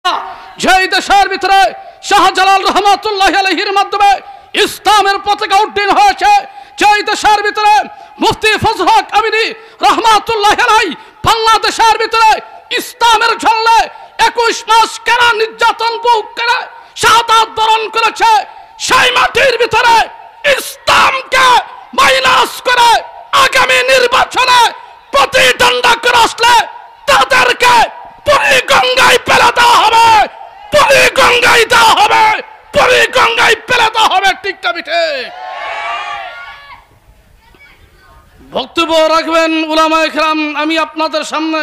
যেই দেশের ভিতরে শাহজালাল রহমাতুল্লাহ আলাইহির মাধ্যমে ইসলামের পতাকা উড্ডীন হয়েছে, যেই দেশের ভিতরে মুফতি ফজল হক আমিনী রহমাতুল্লাহ আলাইহি বাংলাদেশের ভিতরে ইসলামের ঝন্ডা 21 মাস কারা নির্যাতন ভোগ করে শাহাদাত বরণ করেছে, সেই মাটির ভিতরে ইসলামকে মাইনাস করে আগামী নির্বাচনে প্রতিদ্বন্দ্বিতা করে আসলে তাদেরকে পুরী গঙ্গায় ফেলে দেওয়া হবে, পুরী গঙ্গায় দেওয়া হবে, পুরী গঙ্গায় ফেলে দেওয়া হবে। ঠিক না ঠিক? বক্তব্য রাখবেন উলামায়ে কেরাম। আমি আপনাদের সামনে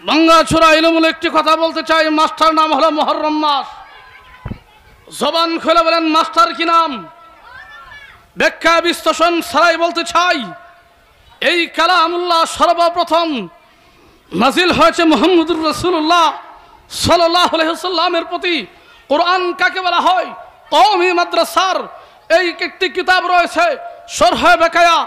ভাঙ্গাচোরা এলোমেলো একটি কথা বলতে চাই। মাস্টার নাম হলো মুহররম মাস। জবান খুলে বলেন মাস্টার কি নাম? ব্যাখ্যা বিশ্লেষণ ছাড়াই বলতে চাই, এই কালামুল্লাহ সর্বপ্রথম নাজিল হয়েছে মুহাম্মদুর রাসূলুল্লাহ সাল্লাল্লাহু আলাইহি ওয়াসাল্লামের প্রতি। কোরআন কাকে বলা হয়? কওমি মাদ্রাসার এই একটি কিতাব রয়েছে, শরহে বেকায়া,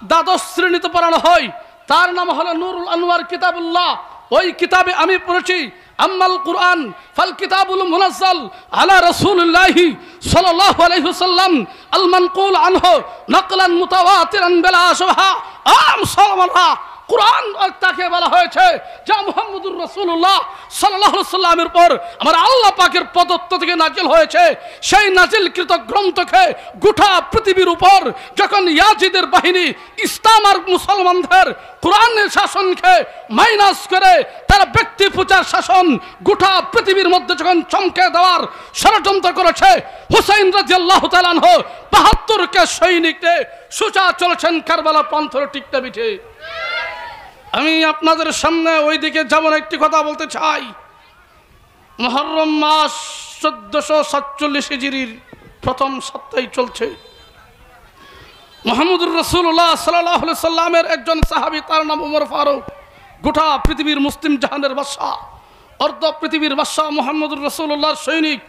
দ্বাদশ শ্রেণীতে পড়ানো হয়। তার নাম হলো নুরুল আনওয়ার কিতাবুল্লাহ। ওই কিতাবে আমি পড়েছি আম্মাল কুরআন ফাল কিতাবুল মুনাজ্জাল আলা রাসূলিল্লাহি সাল্লাল্লাহু আলাইহি ওয়াসাল্লাম আল মানকুল আনহু নাকলান মুতাওয়াতিরান বিলা শুবহা। মুসলমানরা, কুরআন তাকে বলা হয়েছে যা মুহাম্মদুর রাসূলুল্লাহ সাল্লাল্লাহু আলাইহি ওয়াসাল্লামের উপর আমার আল্লাহ পাকের প্রদত্ত থেকে নাজিল হয়েছে। সেই নাজিলকৃত গ্রন্থকে গোটা পৃথিবীর উপর যখন ইয়াজিদের বাহিনী ইসলাম আর মুসলমানদের কুরআনের শাসনকে মাইনাস করে তারা ব্যক্তি পূজার শাসন গোটা পৃথিবীর মধ্যে যখন চমকে দেওয়ার ষড়যন্ত্র করেছে, হুসাইন রাদিয়াল্লাহু তাআলা আনহু ৭২ কে সৈনিককে সোজা চলেছেন কারবালা প্রান্তরে। ঠিক না বিঠে? আমি আপনাদের সামনে ওই দিকে যেমন একটি কথা বলতে চাই। মুহররম মাস ১৪৪৭ হিজরির প্রথম সপ্তাহে চলছে। মুহাম্মদুর রাসূলুল্লাহ সাল্লাল্লাহু আলাইহি সাল্লামের একজন সাহাবী, তার নাম ওমর ফারুক, গোটা পৃথিবীর মুসলিম জাহানের বাদশা, অর্ধ পৃথিবীর বাদশা মুহাম্মদুর রাসূলুল্লাহর সৈনিক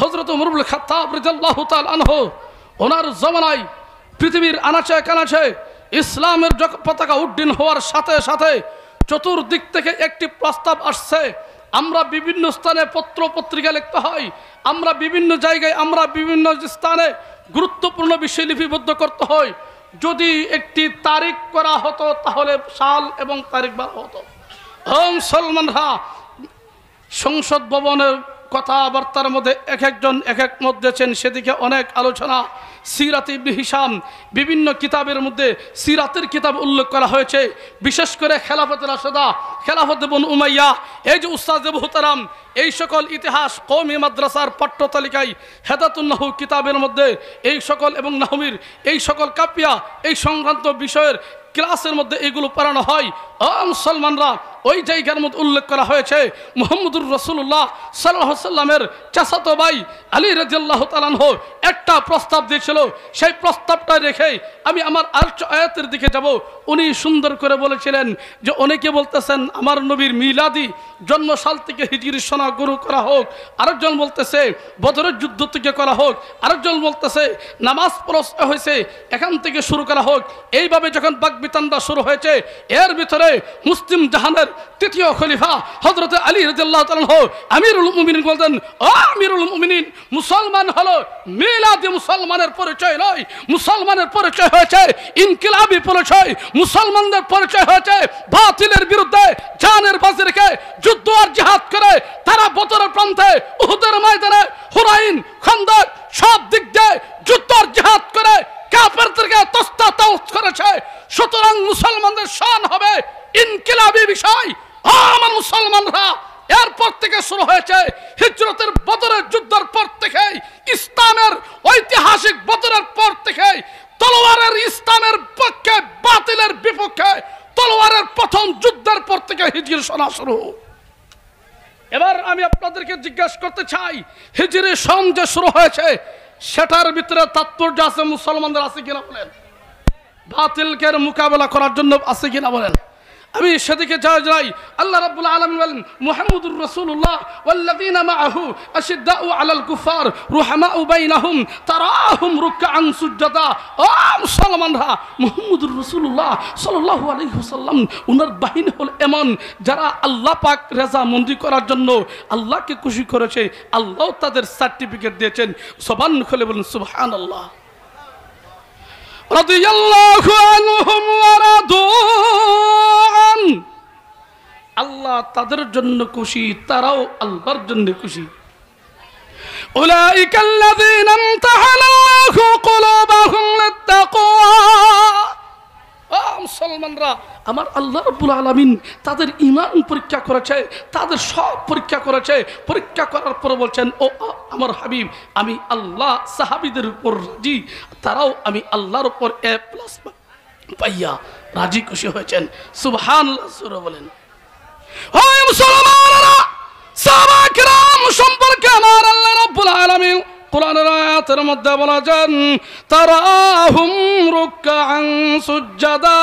হযরত ওমর ইবনে খাত্তাব রাদিয়াল্লাহু তাআলা আনহু, ওনার জমানায় পৃথিবীর আনাচে কানাচে ইসলামের পতাকা উড্ডীন হওয়ার সাথে সাথে চতুর্দিক থেকে একটি প্রস্তাব আসছে। আমরা বিভিন্ন স্থানে পত্র পত্রিকা লিখতে হয়, আমরা বিভিন্ন জায়গায়, আমরা বিভিন্ন স্থানে গুরুত্বপূর্ণ বিষয় লিপিবদ্ধ করতে হয়। যদি একটি তারিখ করা হতো তাহলে সাল এবং তারিখ বলা হতো। মুসলমানরা সংসদ ভবনের কথাবার্তার মধ্যে এক একজন এক এক মত দিয়েছেন, সেদিকে অনেক আলোচনা। সিরাত ইবনে হিশাম, বিভিন্ন কিতাবের মধ্যে সিরাতের কিতাব উল্লেখ করা হয়েছে, বিশেষ করে খেলাফতে রাশেদা, খেলাফতে বনু উমাইয়া, এই যে উস্তাদ মুহতারাম, এই সকল ইতিহাস কওমি মাদ্রাসার পাঠ্য তালিকায় হেদাতুন নাহু কিতাবের মধ্যে এই সকল এবং নাহমির এই সকল কাপিয়া এই সংক্রান্ত বিষয়ের ক্লাসের মধ্যে এগুলো পড়ানো হয়। মুসলমানরা, ওই জায়গার মধ্যে উল্লেখ করা হয়েছে মুহাম্মদুর রাসূলুল্লাহ সাল্লাল্লাহু আলাইহি সাল্লামের চাচাতো ভাই আলী রাদিয়াল্লাহু তাআলা আনহু একটা প্রস্তাব দিয়েছিল। সেই প্রস্তাবটা রেখে আমি আমার আয়াতের দিকে যাব। উনি সুন্দর করে বলেছিলেন যে অনেকে বলতেছেন আমার নবীর মিলাদি জন্মসাল থেকে হিজরি সনা গুরু করা হোক, আরেকজন বলতেছে বদরের যুদ্ধ থেকে করা হোক, আরেকজন বলতেছে নামাজ পড়া হয়েছে এখান থেকে শুরু করা হোক। এইভাবে যখন বাকবিতণ্ডা শুরু হয়েছে, এর ভিতরে মুসলিম জাহানের তৃতীয় খলিফা হযরত আলী রাদিয়াল্লাহু তাআলা আনহু আমিরুল মুমিনিন বলতেন, ও আমিরুল মুমিনিন, মুসলমান হলো মিলাদি মুসলমানের পরিচয় নয়, মুসলমানের পরিচয় হয়েছে ইনকিলাবি পরিচয়, মুসলমানদের পরিচয় হয়েছে বাতিলের বিরুদ্ধে জানের বাজি রেখে যুদ্ধ আর জিহাদ করে তারা বদরের প্রান্তে, উহুদের ময়দানে, হুনাইন, খন্দক সব দিক দিয়ে যুদ্ধ আর জিহাদ করে কাফেরদেরকে তস্তাতাউস করেছে। সুতরাং মুসলমানদের শান হবে ইনকিলাবি বিষয়। আমার মুসলমানরা, এরপর থেকে শুরু হয়েছে হিজরতের বদরের যুদ্ধের পর থেকে, ইসলামের ঐতিহাসিক বদরের পর থেকে তলোয়ারের ইসলামের পক্ষে বাতিলের বিপক্ষে তলোয়ারের প্রথম যুদ্ধের পর থেকে হিজরি শোনা শুরু। এবার আমি আপনাদেরকে জিজ্ঞাসা করতে চাই, হিজরি সন যে শুরু হয়েছে সেটার ভিতরে তাৎপর্য আছে মুসলমানদের আছে কিনা বলেন? বাতিলকে মোকাবেলা করার জন্য আছে কিনা বলেন? আমি সেদিকে যাই। আল্লাহ রাব্বুল আলামিন বলেন মুহাম্মদুর রাসূলুল্লাহ ওয়াল্লাযীনা মাআহু আশিদ্দাউ আলাল কুফার রুহামাউ বাইনাহুম তারাহুম রুকআন সুজদা। ও মুসলমানরা, মুহাম্মদুর রাসূলুল্লাহ সাল্লাল্লাহু আলাইহি ওয়াসাল্লাম উনার বাহিনী হল এমন যারা আল্লাহ পাক রাজামন্দি করার জন্য আল্লাহকে খুশি করেছে। আল্লাহ তাদের সার্টিফিকেট দিয়েছেন। জবান খুলে বলেন সুবহানাল্লাহ। রাদিয়াল্লাহু আনহুম ওয়া রাদু আন। আল্লাহ তাদের জন্য খুশি, তারাও আল্লাহর জন্য খুশি। উলাইকাল্লাযীনা ইমতাহানাল্লাহু কুলুবাহুম লিত্তাকওয়া। ও মুসলমানরা, আমার আল্লাহ রাব্বুল আলামিন তাদের ঈমান পরীক্ষা করেছে, তাদের সব পরীক্ষা করেছে। পরীক্ষা করার পর বলছেন, ও আমার হাবিব, আমি আল্লাহ সাহাবীদের উপর রাজি, তারাও আমি আল্লাহর উপর A+ পাইয়া রাজি খুশি হয়েছেন। সুবহানাল্লাহ সুরে বলেন। ও মুসলমানরা, সাহাবা কিরাম সম্পর্কে আমার আল্লাহ রাব্বুল আলামিন কোরআনের আয়াতের মধ্যে বলেছেন, তারাহুম রুকআন সুজদা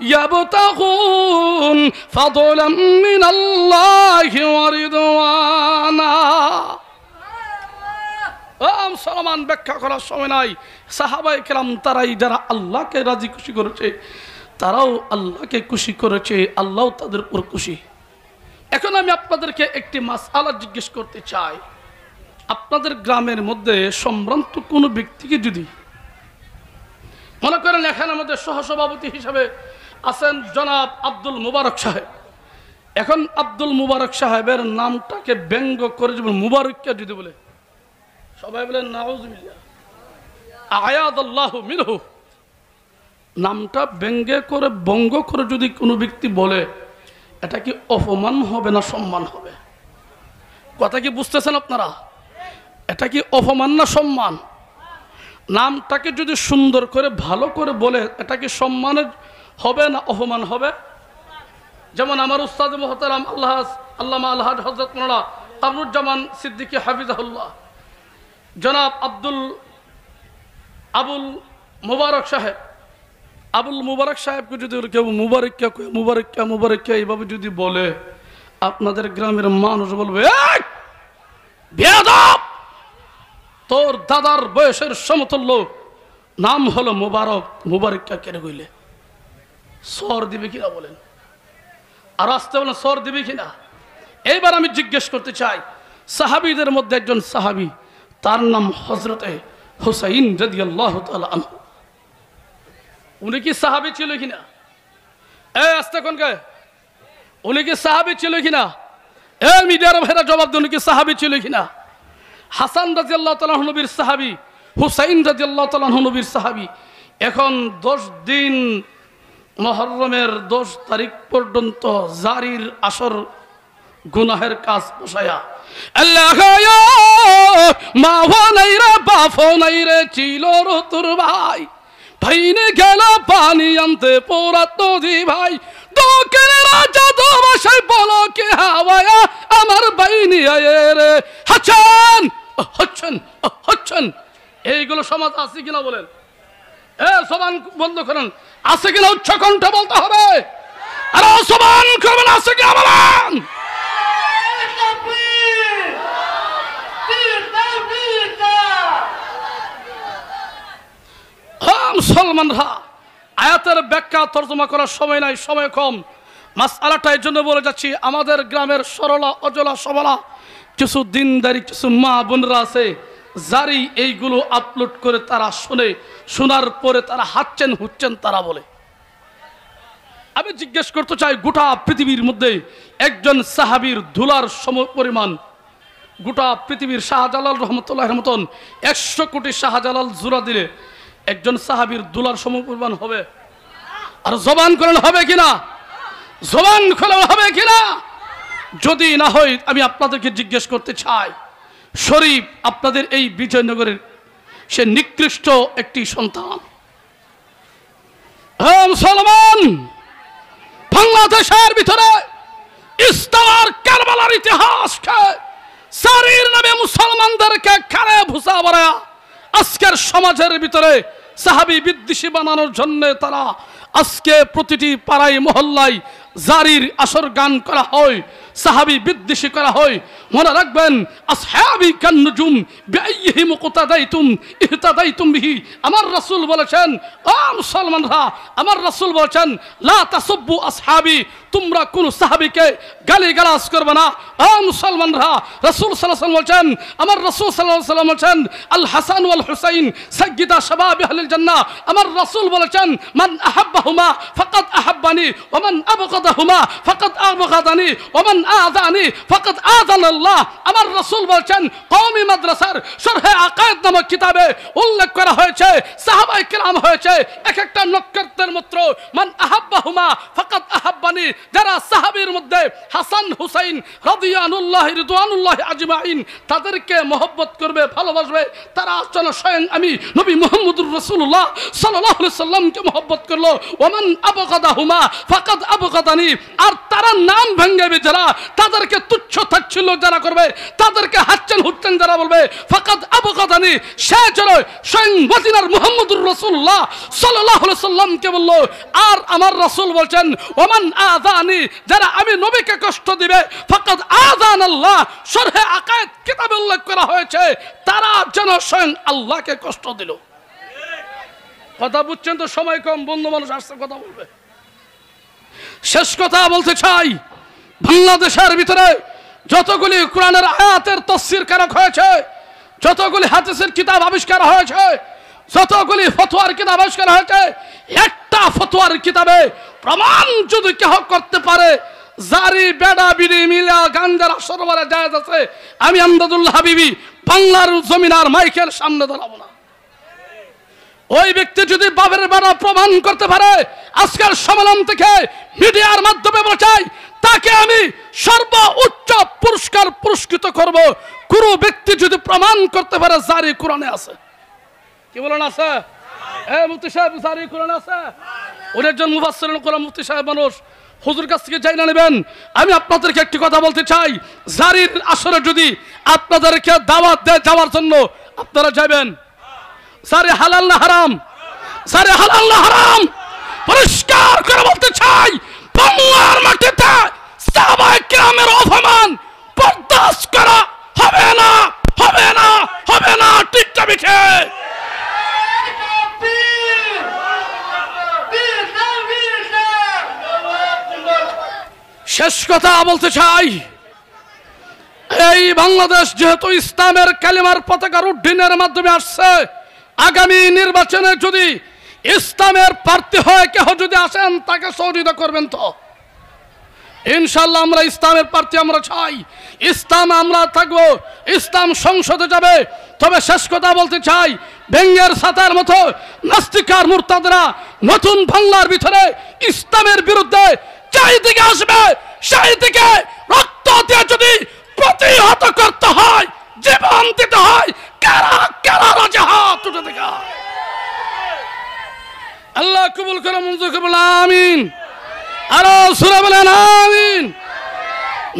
ইয়াবতাগুন ফাদলাম মিনাল্লাহি ওয়া রিদওয়ানা। ও মুসলমান, ব্যাখ্যা করার সময় নাই। সাহাবায়ে কেরাম তারাই যারা আল্লাহকে রাজি খুশি করেছে, তারাও আল্লাহকে খুশি করেছে, আল্লাহ তাদের উপর খুশি। এখন আমি আপনাদেরকে একটি মাসআলা জিজ্ঞেস করতে চাই। আপনাদের গ্রামের মধ্যে সম্ভ্রান্ত কোনো ব্যক্তিকে যদি মনে করেন, এখানে আমাদের সহসভাপতি হিসাবে আছেন জনাব আব্দুল মুবারক সাহেব। এখন আব্দুল মুবারক সাহেবের নামটাকে ব্যঙ্গ করে যদি মুবারককে যদি বলে, সবাই বলেন নাউযুবিল্লাহ আয়াদাল্লাহু মিনহু। নামটা ব্যঙ্গে করে বঙ্গ করে যদি কোনো ব্যক্তি বলে, এটা কি অপমান হবে না সম্মান হবে? কথা কি বুঝতেছেন আপনারা? এটা কি অপমান না সম্মান? নামটাকে যদি সুন্দর করে ভালো করে বলে, এটা কি সম্মানের হবে না অপমান হবে? যেমন আমার উস্তাদ মুহতারাম আল্লামা আলহাজ হযরত মাওলানা কামরুজ্জামান সিদ্দিকী হাফিজাহুল্লাহ, জনাব আবুল মুবারক সাহেব, আবুল মুবারক সাহেবকে যদি কেউ মুবারক্কা এইভাবে যদি বলে, আপনাদের গ্রামের মানুষ বলবে, বেয়াদব, তোর দাদার বয়সের সমতুল্য নাম হলো মুবারক, মুবারক্কা কেড়ে গইলে সর দিবে কিনা বলেন? আর আসতে বলেন সর দিবে কিনা? এইবার আমি জিজ্ঞেস করতে চাই, সাহাবীদের মধ্যে একজন সাহাবী, তার নাম হযরতে হুসাইন রাদিয়াল্লাহু তাআলা আনহু। উনি কি সাহাবী ছিল কিনা? আসতে কোন কে? উনি কি সাহাবী ছিল কিনা? মিডিয়ার ভাইরা জবাব দেন, উনি কি সাহাবী ছিল কিনা? হাসান রাদিয়াল্লাহু তাআলা আনহু নবীর সাহাবী, হুসাইন রাদিয়াল্লাহু তাআলা আনহু নবীর সাহাবী। এখন 10 দিন মুহররমের 10 তারিখ পর্যন্ত জারির আসর গুনাহের কাজ বসায়া, আল্লাহ মা নাই রে বাপ নাই রে ছিল রে তোর ভাই, ভাইনে গেল পানি আনতে পোরাত নদী ভাই, তোকের রাজা দোবাসায় বলো কে হাওয়ায়া আমার বাইনি আয়ে রে হচ্ছেন। এইগুলো সমাজ আছে কিনা বলেন? জবান বন্ধ করেন, আছে কিনা উচ্চ কণ্ঠে বলতে হবে। আর জবান করবেন, আছে কিনা বলেন? মুসলমানরা, আয়াতের ব্যাখ্যা তর্জমা করার সময় নাই, সময় কম। মাসআলাটা এই জন্য বলে যাচ্ছি, আমাদের গ্রামের সরলা অজলা সবলা কিছু দিনদারি কিছু মা বোনরা আছে, জারি এইগুলো আপলোড করে তারা শুনে, শোনার পরে তারা হুচ্ছেন তারা বলে। আমি জিজ্ঞেস করতে চাই, গোটা পৃথিবীর মধ্যে একজন সাহাবীর ধুলার সম পরিমাণ গোটা পৃথিবীর শাহজালাল রহমতুল্লাহর মতন 100 কোটি শাহজালাল জোড়া দিলে একজন সাহাবীর দুলার সমপরিমাণ হবে? আর জবান করেন হবে কিনা? জবান খোলা হবে কিনা? যদি না হয় আমি আপনাদেরকে জিজ্ঞেস করতে চাই, শরীফ আপনাদের এই বিজয়নগরের সে নিকৃষ্ট একটি সন্তান। মুসলমান, বাংলাদেশের ভিতরে ইসলামের কারবালার ইতিহাসকে সারির নামে মুসলমানদেরকে খারে ভুসা বলা আজকের সমাজের ভিতরে সাহাবী বিদ্বেষী বানানোর জন্য তারা আজকে প্রতিটি পাড়ায় মহল্লায় জারির আসর গান করা হয়, সাহাবী বিদ্বেষী করা হয়। মনে রাখবেন, আসহাবি কান্নুজুম বিআইহি মুকতাদাইতুম ইহতাদাইতুম বিহি। আমার রাসূল বলেছেন, ও মুসলমানরা, আমার রাসূল বলেছেন, লা তাসুব্বু আসহাবি, তোমরা কোন সাহাবীকে গালিগালাজ করবে না। ও মুসলমানরা, রাসূল সাল্লাল্লাহু আলাইহি ওয়াসাল্লাম বলেছেন, আমার রাসূল সাল্লাল্লাহু আলাইহি ওয়াসাল্লাম বলেছেন, আল হাসান ওয়াল হুসাইন সাইয়্যিদা শাবাবি আহলিল জান্নাহ। আমার রাসূল বলেছেন, মান আহাব্বাহুমা ফাকাদ আহাব্বানি ওয়া মান আবগাদাহুমা ফাকাদ আবগাদানি ওয়া মান আযানি ফাকাদ আযানাল্লাহ। আমার রাসূল বলেছেন, কওমি মাদ্রাসার শরহে আকায়েদ নামক কিতাবে উল্লেখ করা হয়েছে, সাহাবায়ে কেরাম হয়েছে এক একটা নক্ষত্রের মাত্র। মান আহাব্বাহুমা ফাকাদ আহাব্বানি, যারা সাহাবীর মধ্যে হাসান হুসাইন রাদিয়াল্লাহু রিদওয়ানুল্লাহি আজমাইন তাদেরকে মহব্বত করবে, ভালোবাসবে, তারা যেন স্বয়ং আমি নবী মুহাম্মদুর রাসূলুল্লাহ সাল্লাল্লাহু আলাইহি সাল্লামকে মহব্বত করলো। ওমান আবগাদাহুমা ফাকাদ আবগাদানি, আর তারা নাম ভাঙাবে যারা, তাদেরকে তুচ্ছ তাচ্ছিল্য যারা করবে, তাদেরকে হাচ্ছেন হুচ্ছেন যারা বলবে, ফাকাদ আবগাদানি, সে যেন স্বয়ং মদিনার মুহাম্মদুর রাসূলুল্লাহ সাল্লাল্লাহু আলাইহি সাল্লামকে বলল। আর আমার রাসূল বলছেন, ওমান আযানি, যারা আমি নবীকে কষ্ট দিবে, ফাকাদ আযানাল্লাহ, শরহে আকায়েদ কিতাবে উল্লেখ করা হয়েছে, তারা যেন স্বয়ং আল্লাহকে কষ্ট দিল। কথা বুঝছেন তো? সময় কম, বন্ধু মানুষ আসছে, কথা বলবে। শেষ কথা বলতে চাই, বাংলাদেশের ভিতরে যতগুলি কোরআনের আয়াতের তাফসীর কারক হয়েছে, যতগুলি হাদিসের কিতাব আবিষ্কার হয়েছে, যতগুলি ফতোয়ার কিতাব আবিষ্কার হয়েছে, একটা ফতোয়ার কিতাবে প্রমাণ যদি কেহ করতে পারে জারি বেড়া বিড়ি মিলা গাঞ্জার সরবরাহ জায়েজ আছে, আমি আমদাদুল্লাহ হাবিবি বাংলার জমিন আর মাইকের সামনে দাঁড়াবো না। ওই ব্যক্তি যদি বাবের বেড়া প্রমাণ করতে পারে, আজকের সম্মেলন থেকে মিডিয়ার মাধ্যমে বলছাই, তাকে আমি সর্বোচ্চ পুরস্কার পুরস্কৃত করব। কোন ব্যক্তি যদি প্রমাণ করতে পারে জারি কোরআনে আছে। কি বলেন আছে? মুফতি সাহেব, জারি কোরআনে আছে? উনি একজন মুফাসসিরুল কোরআন মুফতি সাহেব মানুষ, হুজুর কাছ থেকে জানা নেবেন। আমি আপনাদেরকে একটি কথা বলতে চাই, জারির আসরে যদি আপনাদেরকে দাওয়াত দেয় যাওয়ার জন্য, আপনারা যাবেন? জারি হালাল না হারাম? জারি হালাল না হারাম? পরিষ্কার করে বলতে চাই, বাংলার মাটিতে সাহাবায়ে কেরামের অপমান বরদাস্ত করা হবে না, হবে না, হবে না। ঠিক আছে? শেষ কথা বলতে চাই, এই বাংলাদেশ যেহেতু ইসলামের কালিমার পতাকা উড্ডীনের মাধ্যমে আসছে, আগামী নির্বাচনে যদি ইসলামের প্রার্থী হয়ে কেহ যদি আসেন, তাকে সহযোগিতা করবেন তো? ইনশাআল্লাহ আমরা ইসলামের প্রার্থী আমরা চাই, ইসলাম আমরা থাকবো, ইসলাম সংসদে যাবে। তবে শেষ কথা বলতে চাই, ব্যঙ্গের ছাতার মতো নাস্তিকার মুরতাদরা নতুন বাংলার ভিতরে ইসলামের বিরুদ্ধে চাই দিকে আসবে, সেই দিকে রক্ত দিয়ে যদি প্রতিহত করতে হয়, জীবন দিতে হয়, কারা কারা রাজা হাত উঠে দেখা। আল্লাহ কবুল করে, মঞ্জুর কবুল, আমিন। আরো সুরে বলেন আমিন।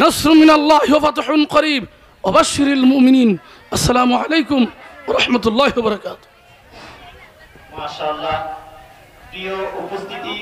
নাসরুম মিনাল্লাহি ওয়া ফাতহুন করিব ওয়া বাশশিরিল মুমিনিন। আসসালামু আলাইকুম ওয়া রাহমাতুল্লাহি ওয়া বারাকাতুহু। মাশাআল্লাহ, প্রিয় উপস্থিতি।